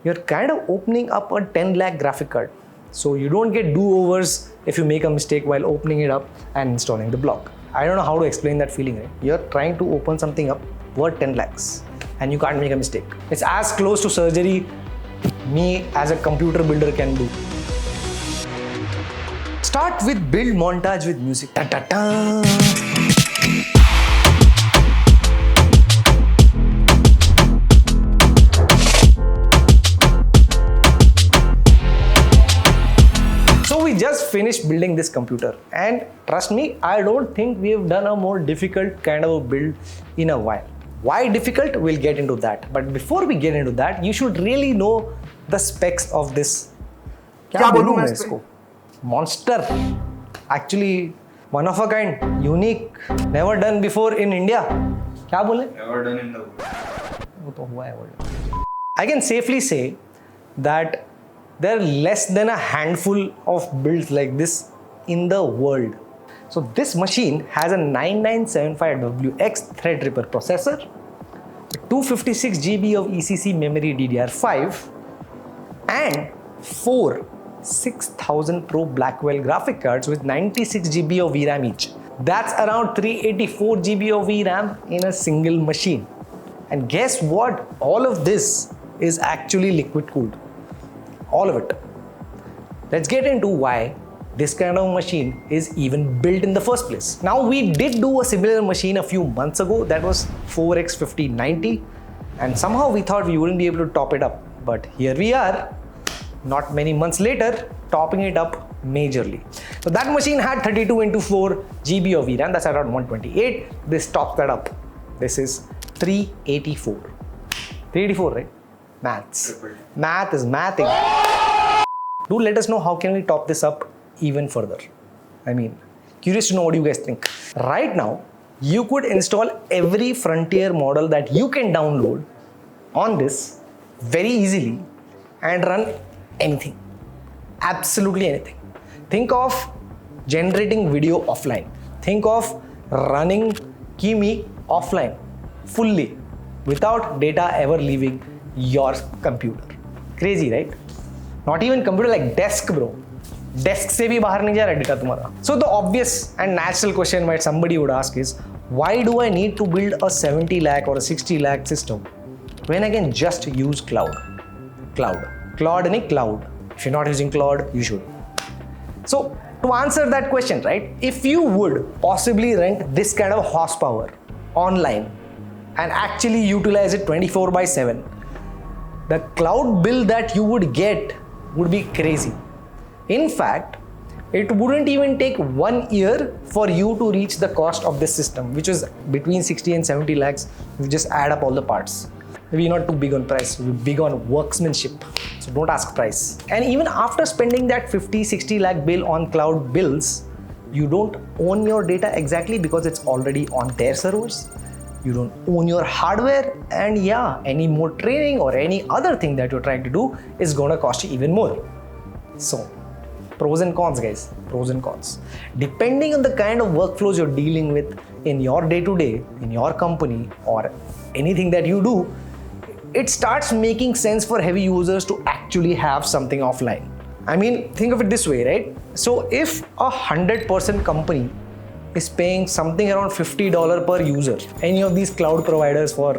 you're kind of opening up a 10 lakh graphic card. So you don't get do-overs if you make a mistake while opening it up and installing the block. I don't know how to explain that feeling, right? You're trying to open something up worth 10 lakhs and you can't make a mistake. It's as close to surgery me as a computer builder can do. Start with build montage with music. Ta-ta-ta. So we just finished building this computer, and trust me, I don't think we have done a more difficult kind of a build in a while. Why difficult? We'll get into that. But before we get into that, you should really know the specs of this. क्या बोलूं मैं इसको? Monster. Actually, one of a kind, unique, never done before in India. क्या बोले? Never done in the world. वो तो हुआ है. I can safely say that there are less than a handful of builds like this in the world. So this machine has a 9975WX Threadripper processor, 256 GB of ECC memory DDR5, and 4 6000 Pro Blackwell graphic cards with 96 GB of VRAM each. That's around 384 GB of VRAM in a single machine. And guess what? All of this is actually liquid cooled. All of it. Let's get into why this kind of machine is even built in the first place. Now, we did do a similar machine a few months ago. That was 4X5090, and somehow we thought we wouldn't be able to top it up. But here we are, not many months later, topping it up majorly. So that machine had 32x4 GB of VRAM. That's around 128. This tops that up. This is 384. 384, right? Maths. Math is mathing. Do let us know how can we top this up even further. I mean, curious to know what you guys think. Right now, you could install every Frontier model that you can download on this very easily and run anything. Absolutely anything. Think of generating video offline. Think of running Kimi offline fully without data ever leaving your computer. Crazy, right? Not even computer, like desk, bro. Desk se bhi bahar nahi ja raha data tumhara. So the obvious and natural question might somebody would ask is, why do I need to build a 70 lakh or a 60 lakh system when I can just use cloud? Cloud nahi cloud. If you're not using cloud, you should. So to answer that question, right? If you would possibly rent this kind of horsepower online and actually utilize it 24/7, the cloud bill that you would get would be crazy. In fact, it wouldn't even take 1 year for you to reach the cost of this system, which is between 60 and 70 lakhs. You just add up all the parts. We're not too big on price, we're big on workmanship. So don't ask price. And even after spending that 50-60 lakh bill on cloud bills, you don't own your data exactly because it's already on their servers. You don't own your hardware, and yeah, any more training or any other thing that you're trying to do is gonna cost you even more. So, pros and cons, guys. Pros and cons. Depending on the kind of workflows you're dealing with in your day-to-day, in your company, or anything that you do, it starts making sense for heavy users to actually have something offline. I mean, think of it this way, right? So if a 100% company is paying something around $50 per user, any of these cloud providers for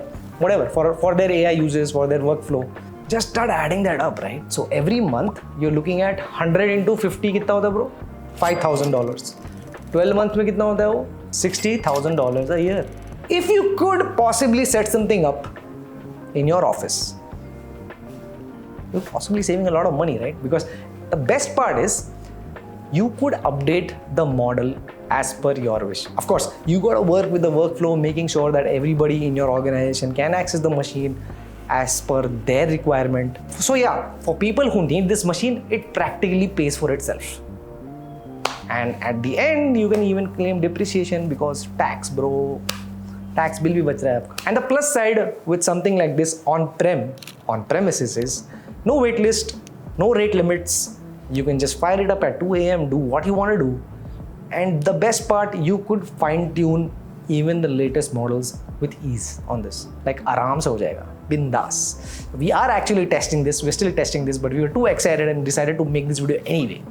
whatever, for their AI uses, for their workflow, just start adding that up, right? So every month you're looking at 100 into 50 kitna hota bro? $5,000. 12 months mein kitna hota hai wo? $60,000 a year. If you could possibly set something up in your office, you're possibly saving a lot of money, right? Because the best part is you could update the model as per your wish. Of course, you got to work with the workflow, making sure that everybody in your organization can access the machine as per their requirement. So yeah, for people who need this machine, it practically pays for itself. And at the end, you can even claim depreciation because tax, bro. Tax bill bhi bach raha hai aapka. And the plus side with something like this on premises is no wait list, no rate limits. You can just fire it up at 2 AM, do what you want to do. And the best part, you could fine tune even the latest models with ease on this. Like, आराम से हो जाएगा. bindas. We are actually testing this, we're still testing this, but we were too excited and decided to make this video anyway.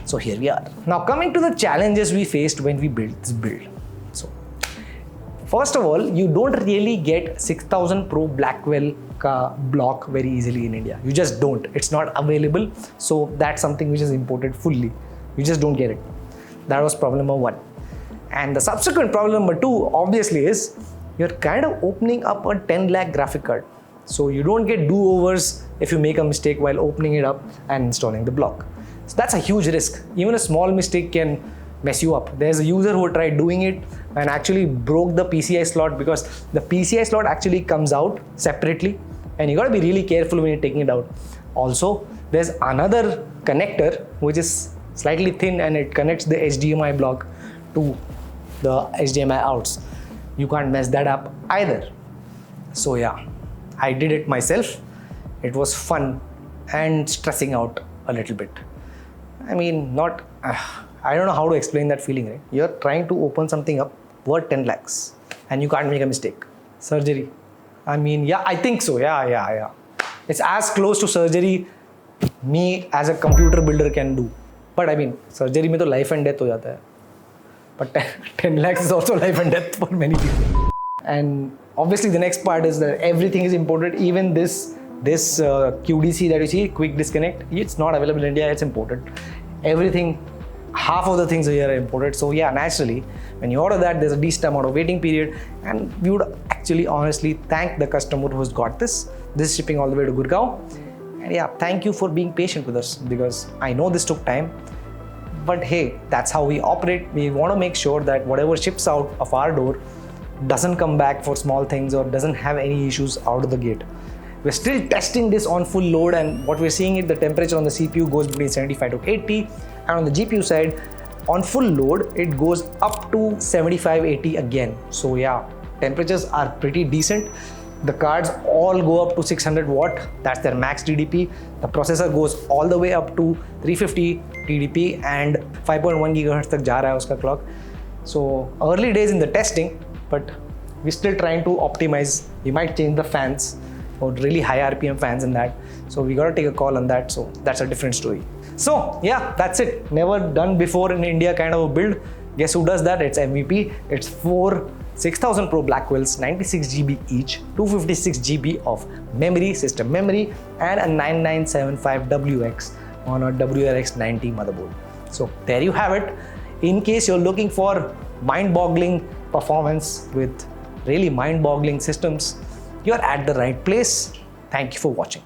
So here we are. Now coming to the challenges we faced when we built this build. So first of all, you don't really get 6000 Pro Blackwell block very easily in India. You just don't. It's not available. So that's something which is imported fully. You just don't get it. That was problem number one. And the subsequent problem number two, obviously, is you're kind of opening up a 10 lakh graphic card. So you don't get do-overs if you make a mistake while opening it up and installing the block. So that's a huge risk. Even a small mistake can mess you up. There's a user who tried doing it and actually broke the PCI slot, because the PCI slot actually comes out separately and you gotta be really careful when you're taking it out. Also, there's another connector which is slightly thin and it connects the HDMI block to the HDMI outs. You can't mess that up either. So yeah, I did it myself. It was fun and stressing out a little bit. I mean, I don't know how to explain that feeling, right? You're trying to open something up worth 10 lakhs and you can't make a mistake. Surgery. I mean, yeah, I think so. Yeah. It's as close to surgery me as a computer builder can do. But I mean, surgery mein to life and death ho jata hai. But 10 lakhs is also life and death for many people. And obviously the next part is that everything is imported. Even this QDC that you see, quick disconnect, it's not available in India, it's imported. Everything, half of the things here are imported. So yeah, naturally, when you order that, there's a decent amount of waiting period, and we would actually honestly thank the customer who's got this. This is shipping all the way to Gurgaon. And yeah, thank you for being patient with us, because I know this took time. But hey, that's how we operate. We want to make sure that whatever ships out of our door doesn't come back for small things or doesn't have any issues out of the gate. We're still testing this on full load, and what we're seeing is the temperature on the CPU goes between 75 to 80, and on the GPU side, on full load, it goes up to 75, 80 again. So yeah, temperatures are pretty decent. The cards all go up to 600 watt, that's their max TDP. The processor goes all the way up to 350 TDP and 5.1 GHz tak ja raha hai uska clock. So early days in the testing, but we're still trying to optimize. We might change the fans or really high RPM fans in that. So we gotta take a call on that. So that's a different story. So yeah, that's it. Never done before in India kind of a build. Guess who does that? It's MVP. It's 4 6000 Pro Blackwells, 96 GB each, 256 GB of memory, system memory, and a 9975WX on a WRX 90 motherboard. So there you have it. In case you're looking for mind-boggling performance with really mind-boggling systems, you're at the right place. Thank you for watching.